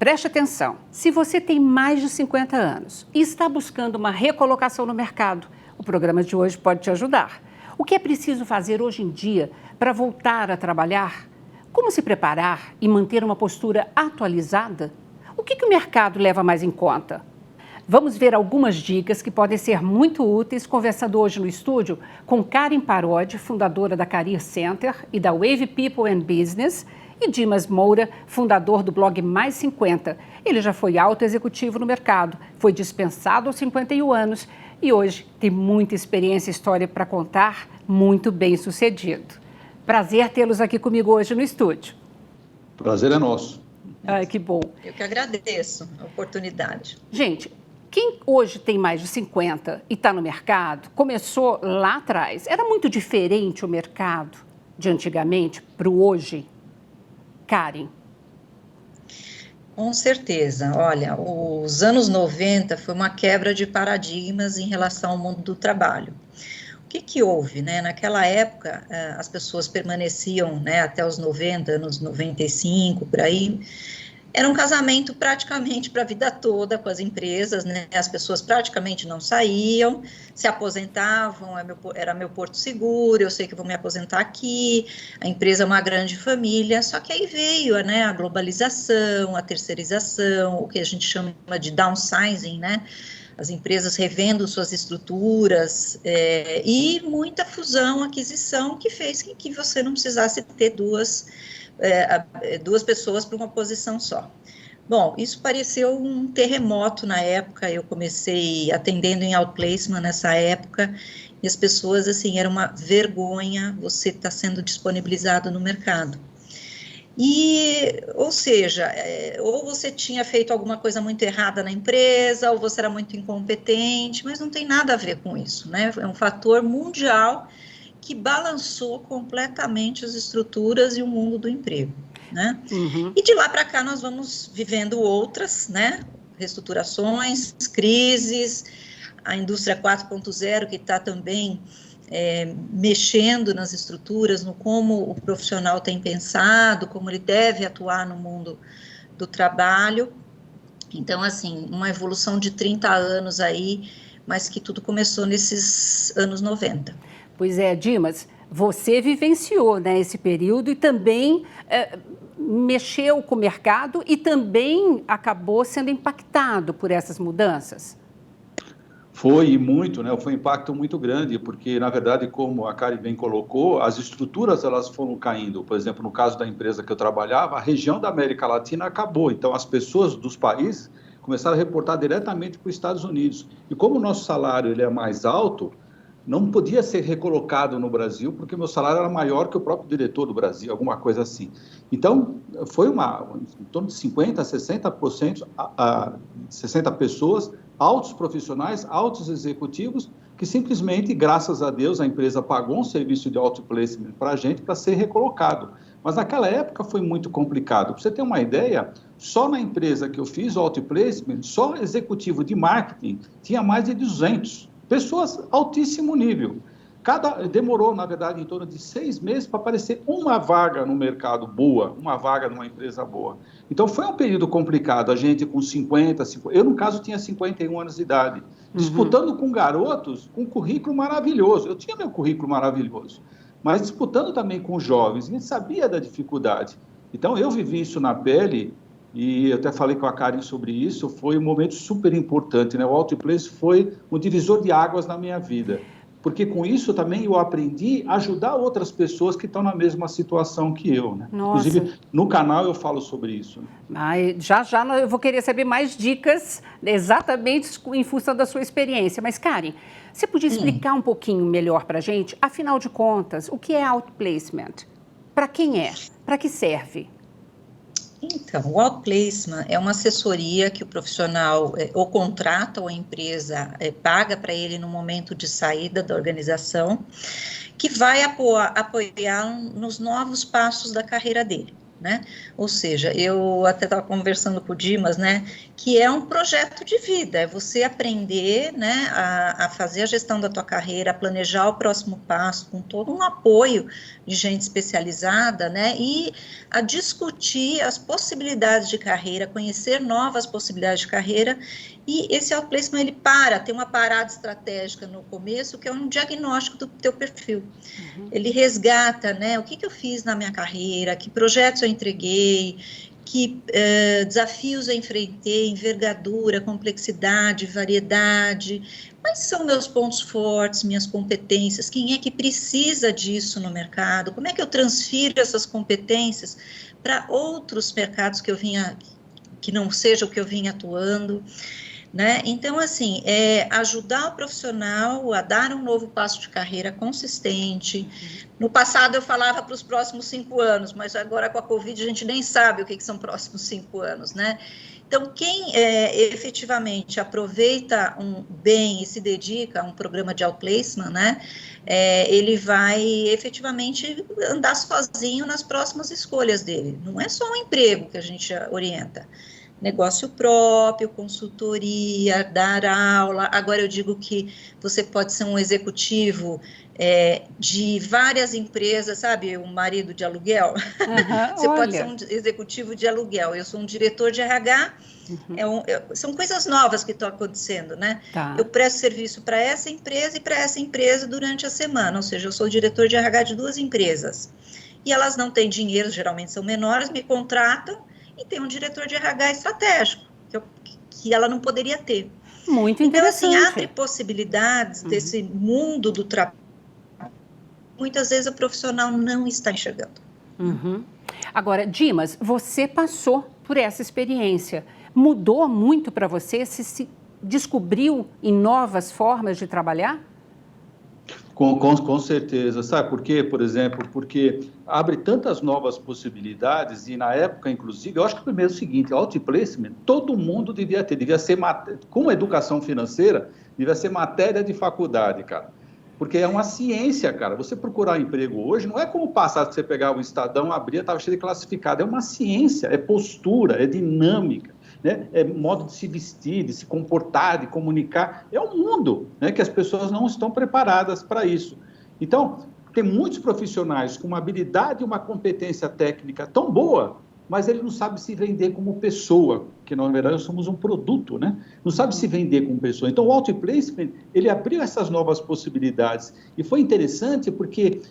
preste atenção. Se você tem mais de 50 anos e está buscando uma recolocação no mercado, o programa de hoje pode te ajudar. O que é preciso fazer hoje em dia para voltar a trabalhar? Como se preparar e manter uma postura atualizada? O que o mercado leva mais em conta? Vamos ver algumas dicas que podem ser muito úteis conversando hoje no estúdio com Karen Parodi, fundadora da Career Center e da Wave People and Business, e Dimas Moura, fundador do blog Mais 50. Ele já foi alto executivo no mercado, foi dispensado aos 51 anos e hoje tem muita experiência e história para contar, muito bem sucedido. Prazer tê-los aqui comigo hoje no estúdio. Prazer é nosso. Ai, que bom. Eu que agradeço a oportunidade. Gente, quem hoje tem mais de 50 e está no mercado, começou lá atrás. Era muito diferente o mercado de antigamente para o hoje? Karen. Com certeza. Olha, os anos 90 foi uma quebra de paradigmas em relação ao mundo do trabalho. O que houve, né? Naquela época, as pessoas permaneciam, né, até os 90, anos 95, por aí. Era um casamento praticamente para a vida toda com as empresas, né? As pessoas praticamente não saíam, se aposentavam, era meu porto seguro, eu sei que vou me aposentar aqui, a empresa é uma grande família, só que aí veio, né, a globalização, a terceirização, o que a gente chama de downsizing, né? As empresas revendo suas estruturas e muita fusão, aquisição, que fez com que você não precisasse ter duas pessoas para uma posição só. Bom, isso pareceu um terremoto na época, eu comecei atendendo em outplacement nessa época, e as pessoas, assim, era uma vergonha você estar sendo disponibilizado no mercado. Ou seja, ou você tinha feito alguma coisa muito errada na empresa, ou você era muito incompetente, mas não tem nada a ver com isso, né? É um fator mundial que balançou completamente as estruturas e o mundo do emprego, né? Uhum. E de lá para cá nós vamos vivendo outras, né? Reestruturações, crises, a indústria 4.0 que está também mexendo nas estruturas, no como o profissional tem pensado, como ele deve atuar no mundo do trabalho. Então, assim, uma evolução de 30 anos aí, mas que tudo começou nesses anos 90. Pois é, Dimas, você vivenciou, né, esse período e também mexeu com o mercado e também acabou sendo impactado por essas mudanças. Foi muito, né? Foi um impacto muito grande, porque, na verdade, como a Karen bem colocou, as estruturas elas foram caindo. Por exemplo, no caso da empresa que eu trabalhava, a região da América Latina acabou. Então, as pessoas dos países começaram a reportar diretamente para os Estados Unidos. E como o nosso salário ele é mais alto, não podia ser recolocado no Brasil, porque meu salário era maior que o próprio diretor do Brasil, alguma coisa assim. Então, foi em torno de 50%, 60%, 60 pessoas, altos profissionais, altos executivos, que simplesmente, graças a Deus, a empresa pagou um serviço de outplacement para a gente para ser recolocado. Mas naquela época foi muito complicado. Para você ter uma ideia, só na empresa que eu fiz o outplacement, só executivo de marketing tinha mais de 200. Pessoas altíssimo nível. Demorou, na verdade, em torno de 6 meses para aparecer uma vaga no mercado boa, uma vaga numa empresa boa. Então, foi um período complicado. A gente com 50, eu, no caso, tinha 51 anos de idade, disputando com garotos com currículo maravilhoso. Eu tinha meu currículo maravilhoso, mas disputando também com jovens. A gente sabia da dificuldade. Então, eu vivi isso na pele. E eu até falei com a Karen sobre isso, foi um momento super importante, né? O outplace foi um divisor de águas na minha vida, porque com isso também eu aprendi a ajudar outras pessoas que estão na mesma situação que eu, né? Nossa. Inclusive, no canal eu falo sobre isso. Já eu vou querer saber mais dicas, exatamente em função da sua experiência. Mas, Karen, você podia explicar um pouquinho melhor para a gente, afinal de contas, o que é outplacement? Para quem é? Para que serve? Então, o outplacement é uma assessoria que o profissional ou contrata ou a empresa paga para ele no momento de saída da organização, que vai apoiar nos novos passos da carreira dele, né? Ou seja, eu até estava conversando com o Dimas, né, que é um projeto de vida, é você aprender, né, a fazer a gestão da tua carreira, a planejar o próximo passo, com todo um apoio de gente especializada, né, e a discutir as possibilidades de carreira, conhecer novas possibilidades de carreira, e esse outplacement, ele tem uma parada estratégica no começo, que é um diagnóstico do teu perfil. Ele resgata, né, o que eu fiz na minha carreira, que projetos eu entreguei, que desafios eu enfrentei, envergadura, complexidade, variedade, quais são meus pontos fortes, minhas competências, quem é que precisa disso no mercado, como é que eu transfiro essas competências para outros mercados que não seja o que eu vinha atuando, né? Então, assim, ajudar o profissional a dar um novo passo de carreira consistente. No passado eu falava para os próximos 5 anos, mas agora com a Covid a gente nem sabe o que são próximos 5 anos, né? Então, quem efetivamente aproveita bem e se dedica a um programa de outplacement, né, ele vai efetivamente andar sozinho nas próximas escolhas dele. Não é só um emprego que a gente orienta. Negócio próprio, consultoria, dar aula. Agora eu digo que você pode ser um executivo de várias empresas, sabe, um marido de aluguel. Você pode ser um executivo de aluguel. Eu sou um diretor de RH. São coisas novas que estão acontecendo, né? Tá. Eu presto serviço para essa empresa e para essa empresa durante a semana. Ou seja, eu sou diretor de RH de 2 empresas. E elas não têm dinheiro, geralmente são menores, me contratam. E tem um diretor de RH estratégico, que ela não poderia ter. Muito interessante. Então, assim, abre possibilidades desse mundo do trabalho. Muitas vezes o profissional não está enxergando. Agora, Dimas, você passou por essa experiência. Mudou muito para você? Se descobriu em novas formas de trabalhar? Com certeza. Sabe por quê, por exemplo? Porque abre tantas novas possibilidades e, na época, inclusive, eu acho que primeiro é o seguinte, outplacement, todo mundo devia ser, com educação financeira, devia ser matéria de faculdade, cara. Porque é uma ciência, cara. Você procurar emprego hoje não é como o passado que você pegava o Estadão, abria, estava cheio de classificado. É uma ciência, é postura, é dinâmica. Né? É modo de se vestir, de se comportar, de comunicar. É um mundo, né, que as pessoas não estão preparadas para isso. Então, tem muitos profissionais com uma habilidade e uma competência técnica tão boa, mas ele não sabe se vender como pessoa, que na verdade nós somos um produto, né? Não sabe se vender como pessoa. Então, o outplacement, ele abriu essas novas possibilidades. E foi interessante porque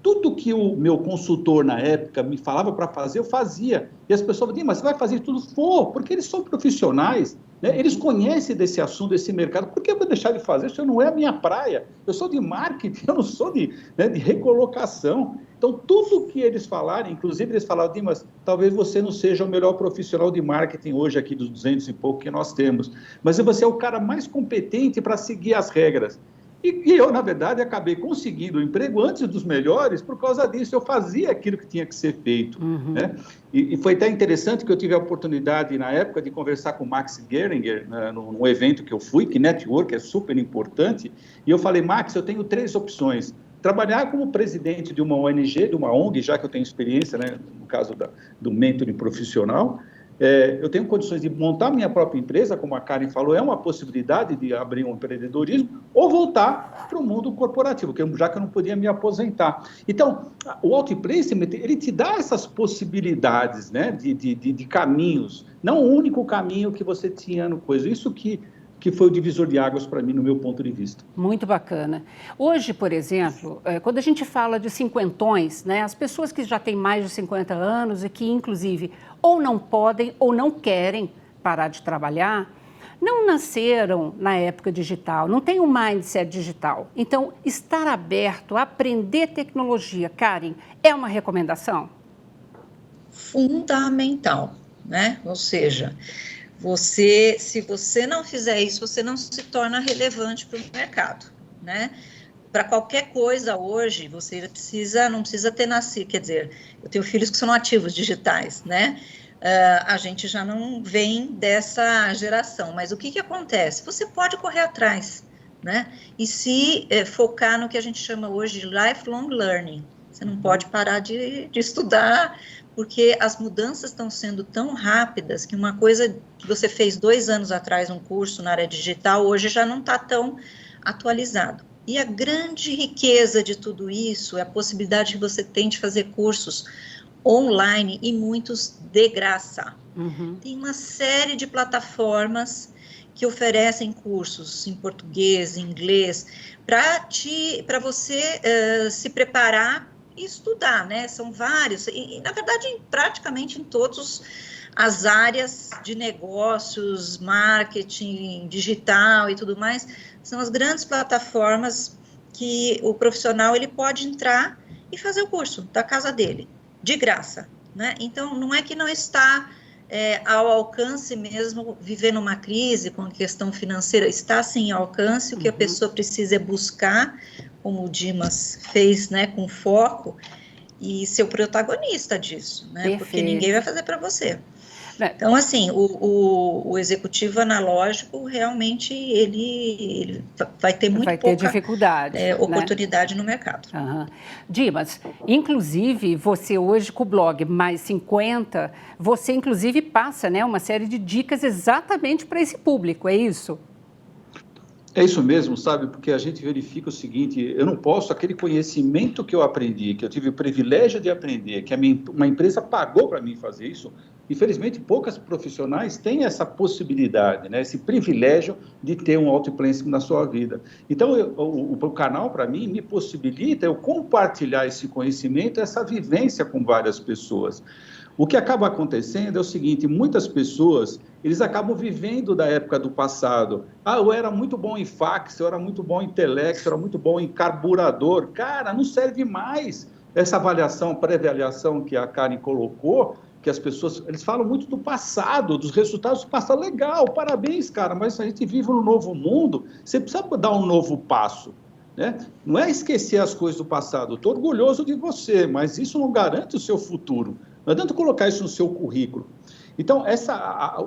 tudo que o meu consultor, na época, me falava para fazer, eu fazia. E as pessoas diziam, mas você vai fazer tudo? Vou, porque eles são profissionais, né? Eles conhecem desse assunto, desse mercado. Por que eu vou deixar de fazer? Isso não é a minha praia. Eu sou de marketing, eu não sou de recolocação. Então, tudo que eles falarem, inclusive eles falaram, Dimas, talvez você não seja o melhor profissional de marketing hoje aqui dos 200 e pouco que nós temos, mas você é o cara mais competente para seguir as regras. E eu, na verdade, acabei conseguindo o emprego antes dos melhores por causa disso. Eu fazia aquilo que tinha que ser feito. Né? E foi até interessante que eu tive a oportunidade, na época, de conversar com o Max Geringer, né, num evento que eu fui, que network é super importante. E eu falei, Max, eu tenho 3 opções. Trabalhar como presidente de uma ONG, de uma ONG, já que eu tenho experiência, né, no caso do mentoring profissional. Eu tenho condições de montar minha própria empresa, como a Karen falou, é uma possibilidade de abrir um empreendedorismo, ou voltar para o mundo corporativo, já que eu não podia me aposentar. Então, o outplacement, ele te dá essas possibilidades, né, de caminhos, não o único caminho que você tinha no coisa. Isso que foi o divisor de águas para mim, no meu ponto de vista. Muito bacana. Hoje, por exemplo, quando a gente fala de cinquentões, né, as pessoas que já têm mais de 50 anos e que, inclusive, ou não podem ou não querem parar de trabalhar, não nasceram na época digital, não tem um mindset digital. Então, estar aberto a aprender tecnologia, Karen, é uma recomendação? Fundamental, né? Ou seja, se você não fizer isso, você não se torna relevante para o mercado, né? Para qualquer coisa hoje, você não precisa ter nascido, quer dizer, eu tenho filhos que são nativos digitais, né? A gente já não vem dessa geração, mas o que acontece? Você pode correr atrás, né? E se focar no que a gente chama hoje de lifelong learning. Você não pode parar de estudar, porque as mudanças estão sendo tão rápidas que uma coisa que você fez 2 anos atrás, um curso na área digital, hoje já não está tão atualizado. E a grande riqueza de tudo isso é a possibilidade que você tem de fazer cursos online e muitos de graça. Tem uma série de plataformas que oferecem cursos em português, em inglês, para você se preparar e estudar, né? São vários, e na verdade, praticamente em todas as áreas de negócios, marketing, digital e tudo mais, são as grandes plataformas que o profissional ele pode entrar e fazer o curso da casa dele, de graça, né? Então, não é que não está ao alcance mesmo, viver numa crise com a questão financeira, está sim ao alcance, o que a pessoa precisa é buscar, como o Dimas fez, né, com foco, e ser o protagonista disso, né? Perfeito. Porque ninguém vai fazer para você. Então, assim, o executivo analógico, realmente, ele vai ter muito pouca dificuldade, oportunidade, né, no mercado. Dimas, inclusive, você hoje com o blog Mais 50, você inclusive passa, né, uma série de dicas exatamente para esse público, é isso? É isso mesmo, sabe? Porque a gente verifica o seguinte, eu não posso, aquele conhecimento que eu aprendi, que eu tive o privilégio de aprender, que uma empresa pagou para mim fazer isso, infelizmente poucas profissionais têm essa possibilidade, né? Esse privilégio de ter um outplacement na sua vida. Então, o canal, para mim, me possibilita eu compartilhar esse conhecimento, essa vivência com várias pessoas. O que acaba acontecendo é o seguinte, muitas pessoas, eles acabam vivendo da época do passado. Eu era muito bom em fax, eu era muito bom em telex, eu era muito bom em carburador. Cara, não serve mais essa avaliação, pré-avaliação que a Karen colocou, que as pessoas, eles falam muito do passado, dos resultados do passado. Legal, parabéns, cara, mas a gente vive num novo mundo, você precisa dar um novo passo. Né? Não é esquecer as coisas do passado. Estou orgulhoso de você, mas isso não garante o seu futuro. Não adianta colocar isso no seu currículo. Então,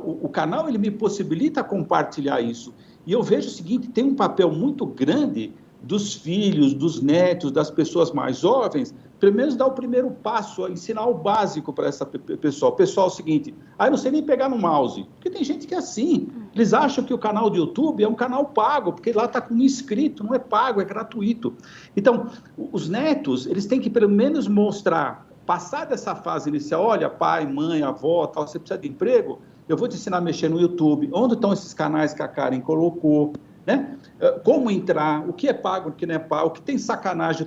o canal ele me possibilita compartilhar isso. E eu vejo o seguinte, tem um papel muito grande dos filhos, dos netos, das pessoas mais jovens, pelo menos dar o primeiro passo, ensinar o básico para essa pessoa. Pessoal, é o seguinte, eu não sei nem pegar no mouse, porque tem gente que é assim, eles acham que o canal do YouTube é um canal pago, porque lá está com um inscrito, não é pago, é gratuito. Então, os netos, eles têm que pelo menos mostrar, passar dessa fase inicial, olha, pai, mãe, avó, tal, você precisa de emprego, eu vou te ensinar a mexer no YouTube, onde estão esses canais que a Karen colocou, né? Como entrar, o que é pago, o que não é pago, o que tem sacanagem,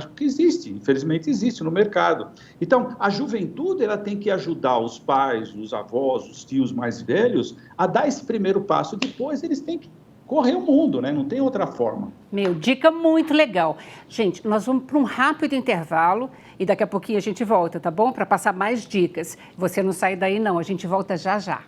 porque existe, infelizmente existe no mercado. Então, a juventude, ela tem que ajudar os pais, os avós, os tios mais velhos a dar esse primeiro passo, depois eles têm que correr o mundo, né? Não tem outra forma. Dica muito legal. Gente, nós vamos para um rápido intervalo e daqui a pouquinho a gente volta, tá bom? Para passar mais dicas. Você não sai daí não, a gente volta já já.